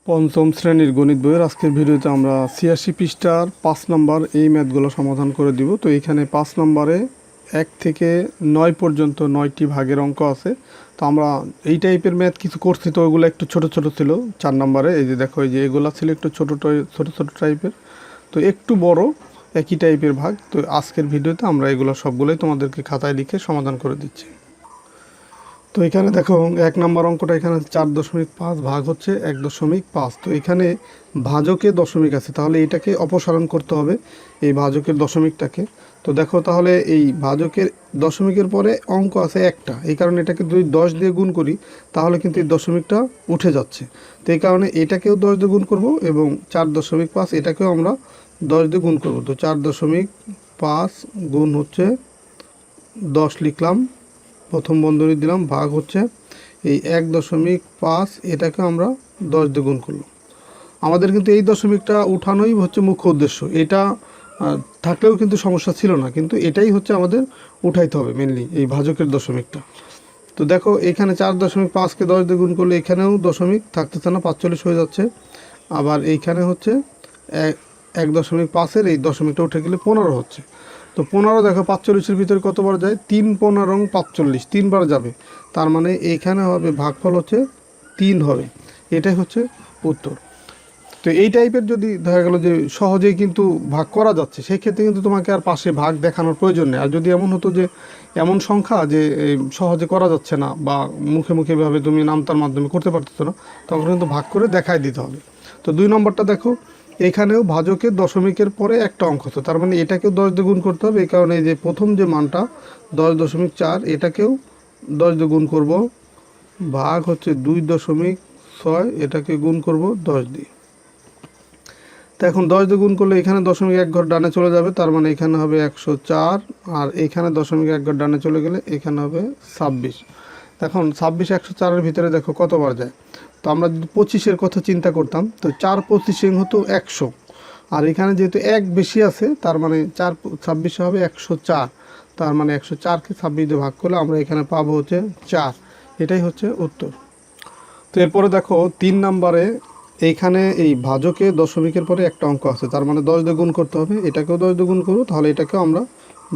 পঞ্চম শ্রেণীর গণিত বইয়ের আজকের ভিডিওতে আমরা ৮৬ পৃষ্ঠার ৫ নম্বর এই ম্যাথগুলো সমাধান করে দিব। তো এইখানে ৫ নম্বরে ১ থেকে ৯ পর্যন্ত ৯টি ভাগের অঙ্ক আছে। তো আমরা এই টাইপের ম্যাথ কিছু করছি, তো ওগুলো একটু ছোট ছোট ছিল। ৪ নম্বরে এই যে দেখো, এই যে এগুলো ছিল একটু ছোট ছোট টাইপের, তো একটু বড় একই টাইপের ভাগ। তো আজকের ভিডিওতে আমরা এগুলো সবগুলোই তোমাদেরকে খাতায় লিখে সমাধান করে দিচ্ছি। তো এখানে দেখো ১ নম্বর অঙ্কটা এখানে ৪.৫ ভাগ হচ্ছে ১.৫। তো এখানে ভাজকে দশমিক আছে, তাহলে এটাকে অপসারণ করতে হবে, এই ভাজকের দশমিকটাকে। তো দেখো তাহলে এই ভাজকের দশমিকের পরে অঙ্ক আছে একটা, এই কারণে এটাকে যদি ১০ দিয়ে গুণ করি তাহলে কিন্তু এই দশমিকটা উঠে যাচ্ছে। তো এই কারণে এটাকেও ১০ দিয়ে গুণ করব এবং ৪.৫ এটাকেও আমরা ১০ দিয়ে গুণ করব। তো ৪.৫ গুণ হচ্ছে ১০ লিখলাম, প্রথম বন্ধনী দিলাম, ভাগ হচ্ছে এই ১.৫ এটাকে আমরা ১০ দিয়ে গুণ করলাম। আমাদের কিন্তু এই দশমিকটা উঠানোই হচ্ছে মুখ্য উদ্দেশ্য। এটা থাকলেও কিন্তু সমস্যা ছিল না, কিন্তু এটাই হচ্ছে আমাদের উঠাইতে হবে মেনলি, এই ভাজকের দশমিকটা। তো দেখো এখানে ৪.৫কে ১০ দিয়ে গুণ করলে এখানেও দশমিক থাকতেছে না, ৪৫ হয়ে যাচ্ছে। আবার এইখানে হচ্ছে ১.৫-এর এই দশমিকটা উঠে গেলে ১৫ হচ্ছে। তো ১৫ দেখো ৪৫-এর ভিতরে কতবার যায়, ৩×১৫ = ৪৫, ৩ বার যাবে। তার মানে এইখানে হবে ভাগফল হচ্ছে ৩ হবে। এটাই হচ্ছে উত্তর। তো এই টাইপের যদি দেখা গেল যে সহজেই কিন্তু ভাগ করা যাচ্ছে, সেই ক্ষেত্রে কিন্তু তোমাকে আর পাশে ভাগ দেখানোর প্রয়োজন নেই। আর যদি এমন হতো যে এমন সংখ্যা যে সহজে করা যাচ্ছে না বা মুখে মুখে ভাবে তুমি নামতার মাধ্যমে করতে পারতেছো না, তখন কিন্তু ভাগ করে দেখাই দিতে হবে। তো ২ নম্বরটা দেখো, এখানেও ভাজকের দশমিকের পরে একটা অঙ্ক আছে, তার মানে এটাকেও ১০ দিয়ে গুণ করতে হবে। এই কারণে এই যে প্রথম যে মানটা ১০.৪ এটাকেও ১০ দিয়ে গুণ করব, ভাগ হচ্ছে ২.৬ এটাকে গুণ করব ১০ দিয়ে। তো এখন ১০ দিয়ে গুণ করলে এখানে দশমিক এক ঘর ডানে চলে যাবে, তার মানে এখানে হবে ১০৪, আর এখানে দশমিক এক ঘর ডানে চলে গেলে এখানে হবে ২৬। এখন ২৬ ১০৪-এর ভিতরে দেখো কতবার যায়। তো আমরা যদি ২৫-এর কথা চিন্তা করতাম, তো ৪×২৫ হতো ১০০, আর এখানে যেহেতু এক বেশি আছে তার মানে ৪×২৬ হবে ১০৪, তার মানে ১০৪কে ২৬ দিয়ে ভাগ করলে আমরা এখানে পাবো হচ্ছে ৪। এটাই হচ্ছে উত্তর। তো এরপরে দেখো ৩ নম্বরে এইখানে এই ভাজকে দশমিকের পরে একটা অঙ্ক আছে, তার মানে ১০ দিয়ে গুণ করতে হবে। এটাকেও ১০ দিয়ে গুণ করবো, তাহলে এটাকেও আমরা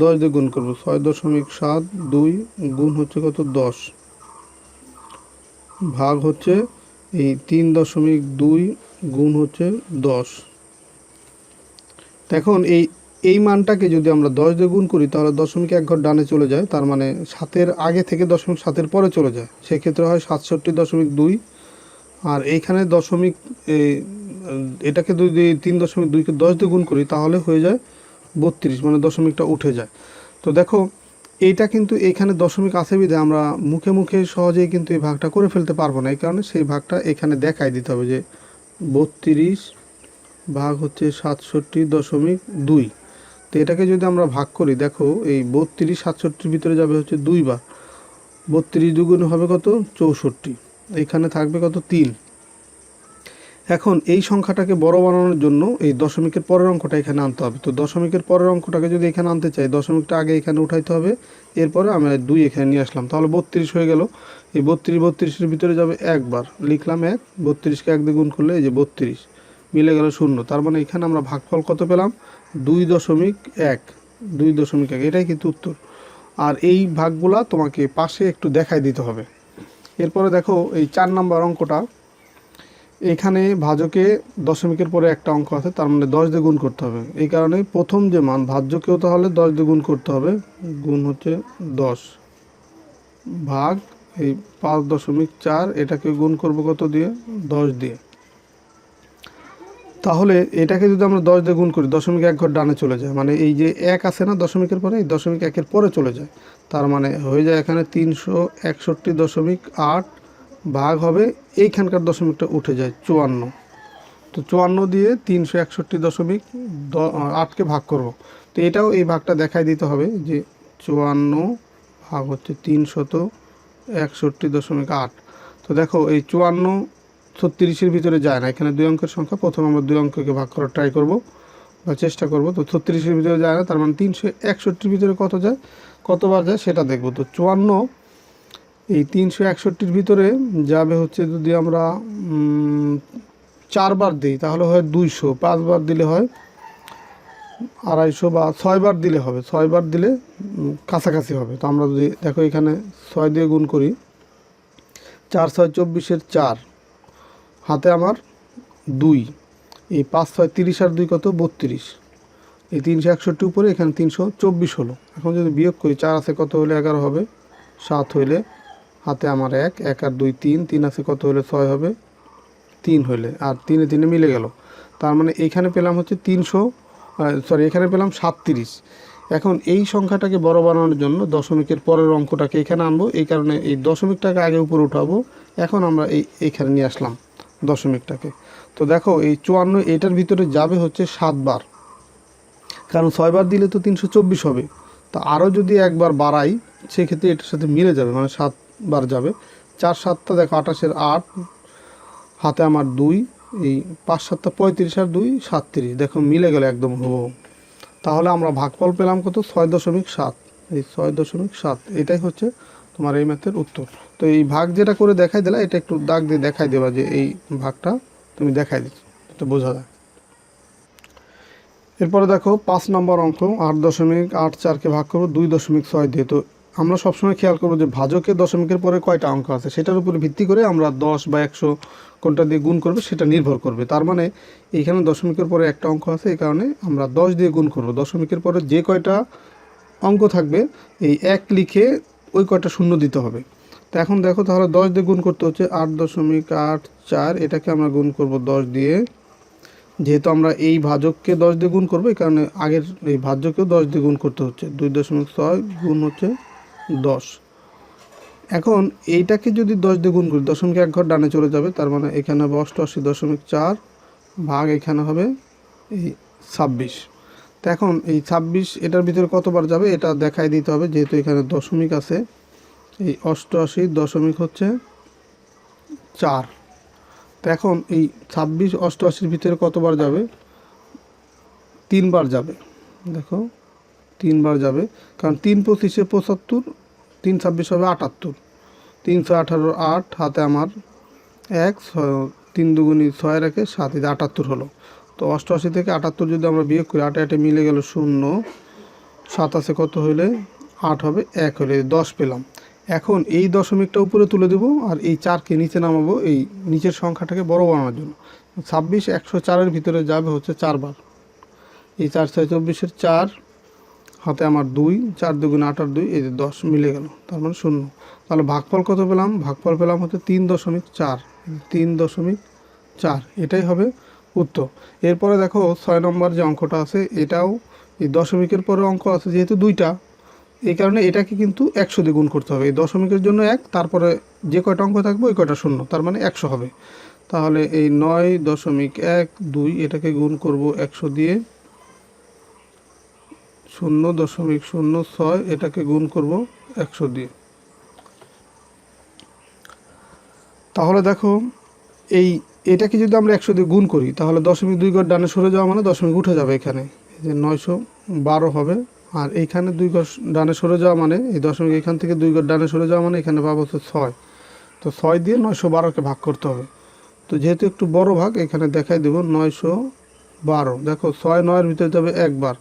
১০ দিয়ে গুণ করবো। ৬.৭২ গুণ হচ্ছে কত ১০, ভাগ হচ্ছে এই ৩.২ গুণ হচ্ছে ১০। এখন এই মানটাকে যদি আমরা ১০ দিয়ে গুণ করি তাহলে দশমিক এক ঘর ডানে চলে যায়, তার মানে ৭-এর আগে থেকে দশমিক ৭-এর পরে চলে যায়, সেক্ষেত্রে হয় ৬৭.২। আর এইখানে দশমিক এটাকে যদি ৩.২কে ১০ দিয়ে গুণ করি তাহলে হয়ে যায় ৩২, মানে দশমিকটা উঠে যায়। তো দেখো এইটা কিন্তু এখানে দশমিক আছে বিধে আমরা মুখে মুখে সহজেই কিন্তু এই ভাগটা করে ফেলতে পারবো না, এই কারণে সেই ভাগটা এখানে দেখাই দিতে হবে যে ৩২ ভাগ হচ্ছে ৬৭.২। তো এটাকে যদি আমরা ভাগ করি, দেখো এই ৩২ ৬৭-র ভিতরে যাবে হচ্ছে ২ বার, ৩২ দুগুণ হবে কত ৬৪, এখানে থাকবে কত ৩। এখন এই সংখ্যাটাকে বড় বানানোর জন্য এই দশমিকের পরের অঙ্কটা এখানে আনতে হবে। তো দশমিকের পরের অঙ্কটাকে যদি এখানে আনতে চাই, দশমিকটা আগে এখানে উঠাইতে হবে, এরপরে আমরা ২ এখানে নিয়ে আসলাম, তাহলে ৩২ হয়ে গেল। এই ৩২-৩২-এর ভিতরে যাবে একবার, লিখলাম ১, ৩২কে ১ দিয়ে গুণ করলে এই যে ৩২ মিলে গেল ০, তার মানে এখানে আমরা ভাগফল কত পেলাম ২.১, ২.১, এটাই কিন্তু উত্তর। আর এই ভাগগুলা তোমাকে পাশে একটু দেখাই দিতে হবে। এরপরে দেখো এই ৪ নম্বর অঙ্কটা, এখানে ভাজকে দশমিকের পরে একটা অঙ্ক আছে, তার মানে ১০ দিয়ে গুণ করতে হবে। এই কারণে প্রথম যে মান ভাজ্যকেও তাহলে ১০ দিয়ে গুণ করতে হবে, গুণ হচ্ছে ১০, ভাগ এই ৫.৪ এটাকে গুণ করব কত দিয়ে ১০ দিয়ে। তাহলে এটাকে যদি আমরা ১০ দিয়ে গুণ করি দশমিক এক ঘর ডানে চলে যায়, মানে এই যে ১ আছে না দশমিকের পরে, এই দশমিক ১-এর পরে চলে যায়, তার মানে হয়ে যায় এখানে ৩৬১.৮ ভাগ হবে এইখানকার দশমিকটা উঠে যায় ৫৪। তো ৫৪ দিয়ে ৩৬১.৮কে ভাগ করব। তো এটাও এই ভাগটা দেখাই দিতে হবে যে ৫৪ ভাগ হচ্ছে ৩৬১.৮। তো দেখো এই ৫৪ ৩৬-এর ভিতরে যায় না, এখানে ২ অঙ্কের সংখ্যা, প্রথমে আমরা ২ অঙ্ককে ভাগ করার ট্রাই করব বা চেষ্টা করব। তো ৩৬-এর ভিতরে যায় না, তার মানে ৩৬১-র ভিতরে কত যায়, কতবার যায় সেটা দেখব। তো ৫৪ এই ৩৬১-র ভিতরে যাবে হচ্ছে, যদি আমরা 4 বার দিই তাহলে হয় 200, 5 বার দিলে হয় 250 বা 6 বার দিলে হবে, 6 বার দিলে কাছাকাছি হবে। তো আমরা যদি দেখো এখানে 6 দিয়ে গুণ করি, 4 6 24-এর 4, হাতে আমার 2, এই 5 6 30 আর 2 কত 32, এই 361 উপরে এখানে 324 হলো। এখন যদি বিয়োগ করি 4 আছে কত হলে 11 হবে, 7 হইলে হাতে আমার 1 1 আর 2 3, 3 আছে কত হলে 6 হবে, 3 হইলে, আর 3 3 মিলে গেল। তার মানে এইখানে পেলাম হচ্ছে এখানে পেলাম 37। এখন এই সংখ্যাটাকে বড় বানানোর জন্য দশমিকের পরের অঙ্কটাকে এখানে আনবো, এই কারণে এই দশমিকটাকে আগে উপরে উঠাবো। এখন আমরা এইখানে নিয়ে আসলাম দশমিকটাকে। তো দেখো এই 54 এটার ভিতরে যাবে হচ্ছে 7 বার, কারণ 6 বার দিলে তো 324 হবে। তা আরও যদি একবার বাড়াই সেক্ষেত্রে এটার সাথে মিলে যাবে, মানে 7 বার যাবে। 4 7 দেখো 28-এর 8, হাতে আমার 2, এই 5 7 35 আর 2 37, দেখো মিলে গেল একদম হুবহু। তাহলে আমরা ভাগফল পেলাম কত 6.7, এই 6.7, এটাই হচ্ছে তোমার এই ম্যাথের উত্তর। তো এই ভাগ যেটা করে দেখাই দিলা, এটা একটু দাগ দিয়ে দেখাই দেবা যে এই ভাগটা তুমি দেখাই দিচ্ছ, তো বোঝা যায়। এরপরে দেখো 5 নম্বর অঙ্ক, 8.84কে ভাগ করবো 2.6 দিয়ে। তো আমরা সবসময় খেয়াল করবো যে ভাজকের দশমিকের পরে কয়টা অঙ্ক আছে সেটার উপরে ভিত্তি করে আমরা 10 বা 100 কোনটা দিয়ে গুণ করবে সেটা নির্ভর করবে। তার মানে এইখানে দশমিকের পরে একটা অঙ্ক আছে, এই কারণে আমরা 10 দিয়ে গুণ করবো। দশমিকের পরে যে কয়টা অঙ্ক থাকবে এই 1 লিখে ওই কয়টা শূন্য দিতে হবে। তো এখন দেখো তাহলে 10 দিয়ে গুণ করতে হচ্ছে 8.84, এটাকে আমরা গুণ করব 10 দিয়ে। যেহেতু আমরা এই ভাজককে 10 দিয়ে গুণ করবো, এই কারণে আগের এই ভাজ্যকেও 10 দিয়ে গুণ করতে হচ্ছে। 2.6 গুণ হচ্ছে 10। এখন এইটাকে যদি 10 দিয়ে গুণ করি, দশমিক 1 ঘর ডানে চলে যাবে, তার মানে এখানে হবে 88.4 ভাগ এখানে হবে এই 26। তো এখন এই 26 এটার ভিতরে কতবার যাবে এটা দেখাই দিতে হবে, যেহেতু এখানে দশমিক আছে। এই 88.4। তো এখন এই 26 88-র ভিতরে কতবার যাবে, 3 বার যাবে। দেখো 3 বার যাবে, কারণ 3 25-এ 75, 3 26 হবে 78, 318 8, হাতে আমার 1, 3 2 6 রেখে 7, 78 হলো। তো 88 থেকে 78 যদি আমরা বিয়োগ করি, 8 8 মিলে গেল 0, 7 আছে কত হইলে 8 হবে, 1 হলে 10 পেলাম। এখন এই দশমিকটা উপরে তুলে দেব আর এই 4কে নিচে নামাবো এই নিচের সংখ্যাটাকে বড় বানানোর জন্য। 26 104-এর ভিতরে যাবে হচ্ছে 4 বার, এই 4 6 24-এর 4, হাতে আমার 2, 4 2 8 আর 2, এই যে 10 মিলে গেল, তার মানে 0। তাহলে ভাগফল কত পেলাম, ভাগফল পেলাম হচ্ছে 3.4, 3.4, এটাই হবে উত্তর। এরপরে দেখো 6 নম্বর যে অঙ্কটা আছে, এটাও এই দশমিকের পরে অঙ্ক আছে যেহেতু দুইটা, এই কারণে এটাকে কিন্তু 100 দিয়ে গুণ করতে হবে। এই দশমিকের জন্য 1, তারপরে যে কয়টা অঙ্ক থাকবে ওই কয়টা শূন্য, তার মানে 100 হবে। তাহলে এই 9.12 এটাকে গুণ করব 100 দিয়ে, 0.06 এটাকে গুণ করব 100 দিয়ে। তাহলে দেখো এটাকে যদি আমরা 100 দিয়ে গুণ করি, তাহলে দশমিক 2 ঘর ডানে সরে যাওয়া মানে দশমিক উঠে যাবে, এখানে এই যে 912 হবে। আর এইখানে 2 ঘর ডানে সরে যাওয়া মানে এই দশমিক এখান থেকে 2 ঘর ডানে সরে যাওয়া মানে এখানে পাবো হচ্ছে 6। তো 6 দিয়ে 912কে ভাগ করতে হবে। তো যেহেতু একটু বড় ভাগ, এখানে দেখাই দেব 912। দেখো 6 9-এর ভিতরে যাবে একবার,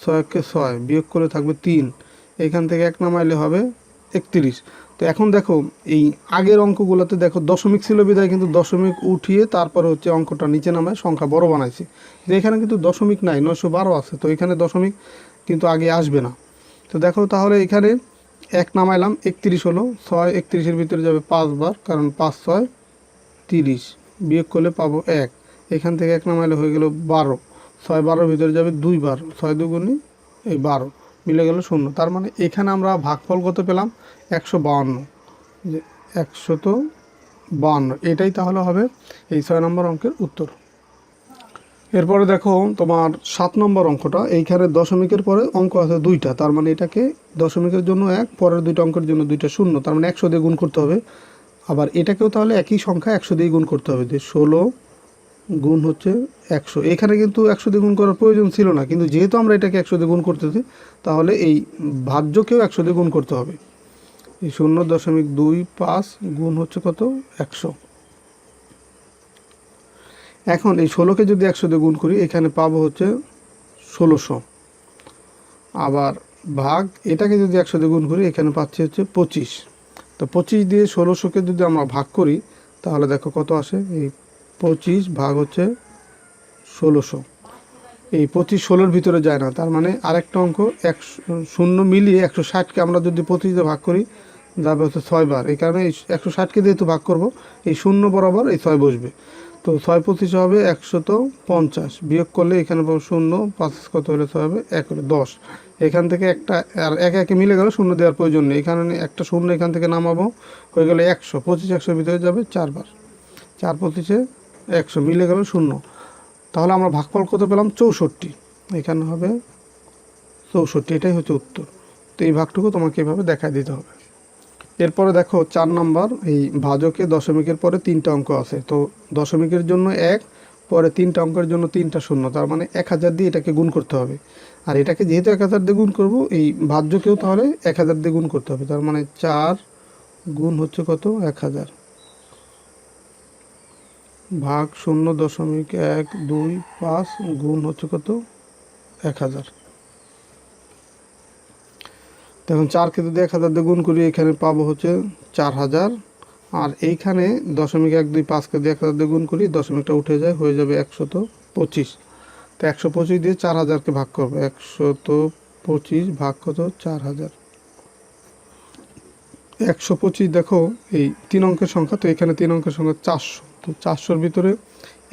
6 কে 6 বিয়োগ করে থাকবে 3, এখান থেকে 1 নামাইলে হবে 31। তো এখন দেখো এই আগের অঙ্কগুলোতে দেখো দশমিক ছিল বিধায় কিন্তু দশমিক উঠিয়ে তারপরে হচ্ছে অঙ্কটা নিচে নামায় সংখ্যা বড় বানাইছি। যে এখানে কিন্তু দশমিক নাই, 912 আছে, তো এখানে দশমিক কিন্তু আগে আসবে না। তো দেখো তাহলে এখানে 1 নামাইলাম, 31 হলো, 6 31-এর ভিতরে যাবে 5 বার, কারণ 5 6 30, বিয়োগ করলে পাবো 1, এখান থেকে 1 নামাইলে হয়ে গেল 12, 6 12-এর ভিতরে যাবে 2 বার, 6 2 এই 12, মিলে গেল 0। তার মানে এখানে আমরা ভাগফল কত পেলাম 152, যে 152, এটাই তাহলে হবে এই 6 নম্বর অঙ্কের উত্তর। এরপরে দেখো তোমার 7 নম্বর অঙ্কটা, এইখানে দশমিকের পরে অঙ্ক আছে দুইটা, তার মানে এটাকে দশমিকের জন্য 1, পরের দুইটা অঙ্কের জন্য দুইটা শূন্য, তার মানে 100 দিয়ে গুণ করতে হবে। আবার এটাকেও তাহলে একই সংখ্যা 100 দিয়ে গুণ করতে হবে, যে 16 গুণ হচ্ছে 100। এখানে কিন্তু 100 দিয়ে গুণ করার প্রয়োজন ছিল না, কিন্তু যেহেতু আমরা এটাকে 100 দিয়ে গুণ করতেছি, তাহলে এই ভাজ্যকেও 100 দিয়ে গুণ করতে হবে। এই 0.25 গুণ হচ্ছে কত 100। এখন এই 16কে যদি 100 দিয়ে গুণ করি এখানে পাবো হচ্ছে 1600। আবার ভাগ এটাকে যদি 100 দিয়ে গুণ করি এখানে পাচ্ছি হচ্ছে 25। তো 25 দিয়ে 1600কে যদি আমরা ভাগ করি তাহলে দেখো কত আসে, এই 25 ভাগ হচ্ছে 1600। এই 25 16-র ভিতরে যায় না, তার মানে আরেকটা অঙ্ক 100 মিলিয়ে 160কে আমরা যদি 25 দিয়ে ভাগ করি যাবে হচ্ছে 6 বার। এই কারণে এই 160কে যেহেতু ভাগ করব এই 0 বরাবর এই 6 বসবে। তো 6 25 হবে 150, বিয়োগ করলে এখানে পাবো 0, 5 কত হলে 6 হবে 1 হলে 10। এখান থেকে একটা আর একে একে মিলে গেল, 0 দেওয়ার প্রয়োজন নেই, এখানে একটা 0 এখান থেকে নামাবো, হয়ে গেলে 100। 25 100-র ভিতরে যাবে 4 বার, 4 25-এ 100 মিলে গেল 0। তাহলে আমরা ভাগফল কত পেলাম 64, এখানে হবে 64, এটাই হচ্ছে উত্তর। তো এই ভাগটুকু তোমাকে এভাবে দেখায় দিতে হবে। এরপরে দেখো 4 নম্বর, এই ভাজকে দশমিকের পরে 3টা অঙ্ক আছে। তো দশমিকের জন্য 1, পরে 3টা অঙ্কের জন্য 3টা শূন্য, তার মানে 1000 দিয়ে এটাকে গুণ করতে হবে। আর এটাকে যেহেতু 1000 দিয়ে গুণ করব, এই ভাজ্যকেও তাহলে 1000 দিয়ে গুণ করতে হবে। তার মানে 4 গুণ হচ্ছে কত 1000 ভাগ 0.125 গুণ হচ্ছে কত 1000। দেখুন 4কে যদি 1000 দিয়ে গুণ করি এখানে পাবো হচ্ছে 4000। আর এইখানে 0.125কে দিয়ে 1000 দিয়ে গুণ করি, দশমিকটা উঠে যায়, হয়ে যাবে 125। তো 125 দিয়ে 4000কে ভাগ করবো, 125 ভাগ কত 4000। 125 দেখো এই 3 অঙ্কের সংখ্যা, তো এখানে 3 অঙ্কের সংখ্যা 400। তো 400-র ভিতরে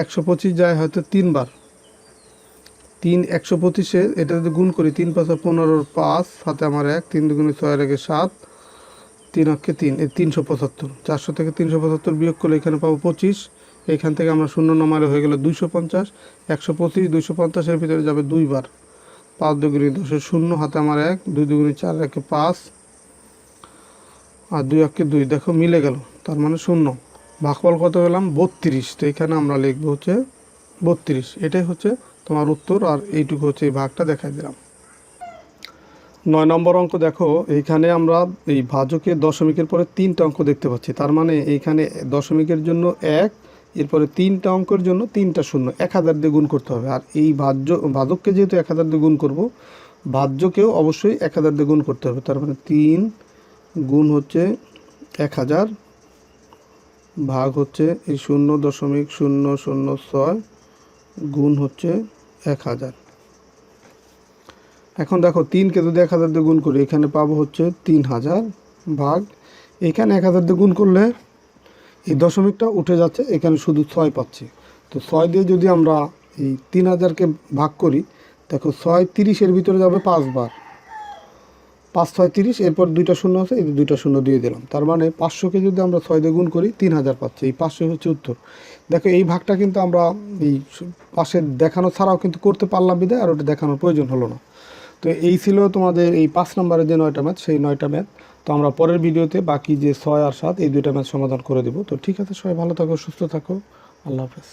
125 যায় হয়তো 3 বার। 3 125-এ এটা যদি গুণ করি 3 5 15, 5 হাতে আমার 1, 3 2 6 1 7, 3 অক্ষে 3, এই 375। 400 থেকে 375 বিয়োগ করলে এখানে পাবো 25। এখান থেকে আমরা 0 নামালে হয়ে গেল 250। 125 250-এর ভিতরে যাবে 2 বার, 5 2 10, 0 হাতে আমার 1, 2 2 4 1 5, আর 2 অক্ষে 2, দেখো মিলে গেল, তার মানে 0। ভাগফল কত পেলাম 32। তো এখানে আমরা লিখবো হচ্ছে 32, এটাই হচ্ছে তোমার উত্তর। আর এইটুকু হচ্ছে এই ভাগটা দেখাই দিলাম। 9 নম্বর অঙ্ক দেখো, এইখানে আমরা এই ভাজকের দশমিকের পরে 3টা অঙ্ক দেখতে পাচ্ছি। তার মানে এইখানে দশমিকের জন্য 1, এরপরে 3টা অঙ্কের জন্য 3টা শূন্য, 1000 দিয়ে গুণ করতে হবে। আর এই ভাজককে যেহেতু 1000 দিয়ে গুণ করব, ভাজ্যকেও অবশ্যই 1000 দিয়ে গুণ করতে হবে। তার মানে 3 গুণ হচ্ছে 1000 ভাগ হচ্ছে এই 0.006 গুণ হচ্ছে 1000। এখন দেখো 3কে যদি 1000 দিয়ে গুণ করি এখানে পাবো হচ্ছে 3000 ভাগ, এখানে 1000 দিয়ে গুণ করলে এই দশমিকটা উঠে যাচ্ছে, এখানে শুধু 6 পাচ্ছি। তো 6 দিয়ে যদি আমরা এই 3000-কে ভাগ করি, দেখো 6 30-এর ভিতরে যাবে 5 বার, 5 6 30, এরপর 2টা শূন্য আছে, এই 2টা শূন্য দিয়ে দিলাম। তার মানে 500-কে যদি আমরা 6 দিয়ে গুণ করি 3000 পাচ্ছি, এই 500 হচ্ছে উত্তর। দেখো এই ভাগটা কিন্তু আমরা এই পাশে দেখানো ছাড়াও কিন্তু করতে পারলাম বিধায় আর ওটা দেখানোর প্রয়োজন হলো না। তো এই ছিল তোমাদের এই 5 নম্বরের যে 9টা ম্যাথ, সেই 9টা ম্যাথ। তো আমরা পরের ভিডিওতে বাকি যে 6 আর 7 এই 2টা ম্যাথ সমাধান করে দেব। তো ঠিক আছে, সবাই ভালো থাকো, সুস্থ থাকো, আল্লাহ হাফেজ।